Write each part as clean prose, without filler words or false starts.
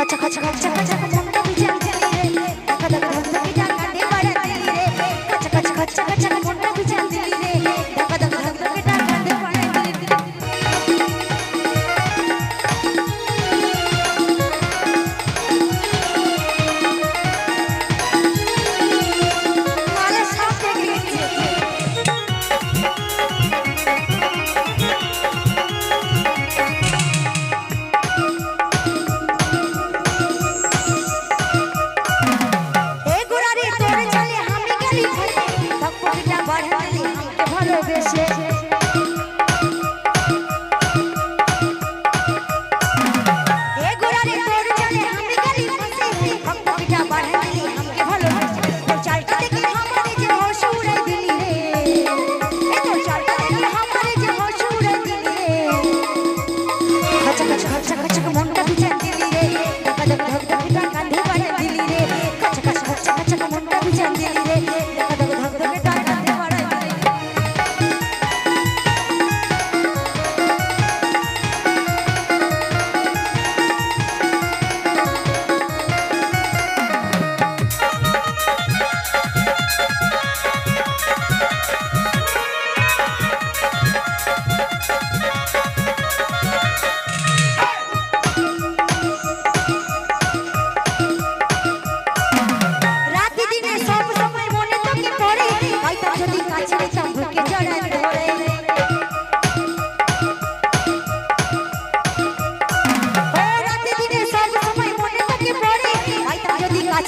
খাচা খাচা খাচা খাচা মনটা বিজান দিলি রে দেখা দেখা ধকধকে টাকা দে বাড়া দিলি রে খাচা খাচা খাচা খাচা মনটা বিজান দিলি রে দেখা দেখা ধকধকে টাকা দে বাড়া দিলি রে মালা সাথে গেছে ভালোবেসে এ গোড়ারে তোর চলে আমি গলি ফাঁসে ভক্তটা বাড়াইলি আমাকে ভালোবেসে তোর চালটা দেখে আমারে যে হোশ উড়াই দিলি রে এ তোর চালটা দেখে আমারে যে হোশ উড়াই দিলি রে খাচা খাচা খাচা খাচা মনটা বিজান দিলি রে দেখা দেখা ধকধকে কাঁধে বাড়াই দিলি রে খাচা খাচা খাচা খাচা মনটা বিজান দিলি রে দেখা দেখা ধকধকে কাঁধে বাড়াই দিলি রে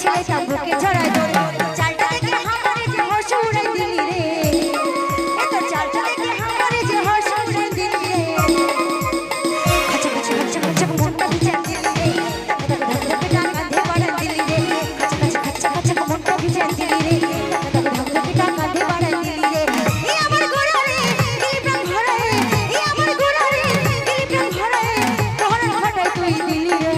ছেলেটা বুকে ছড়াই ধরে চালটা দেখে আমারে যে হোশ উড়াই দিলি রে এত চালটা দেখে আমারে যে হোশ উড়াই দিলি রে খাচা খাচা খাচা খাচা মনটা বিজান দিলি রে ধকধকে টাকা দে বাড়া দিলি রে খাচা খাচা খাচা খাচা মনটা বিজান দিলি রে ধকধকে টাকা দে বাড়া দিলি রে এই আমার গোড়া রে দিলি প্রাণ ভরা রে এই আমার গোড়া রে দিলি প্রাণ ভরা রে তোহরা ঘটাই তুই দিলি রে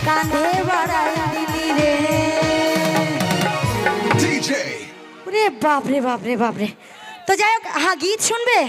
কাঁধে বাড়াই দিলি রে বাপরে বাপরে বাপরে। তো যাই হোক, হ্যাঁ গীত শুনবে।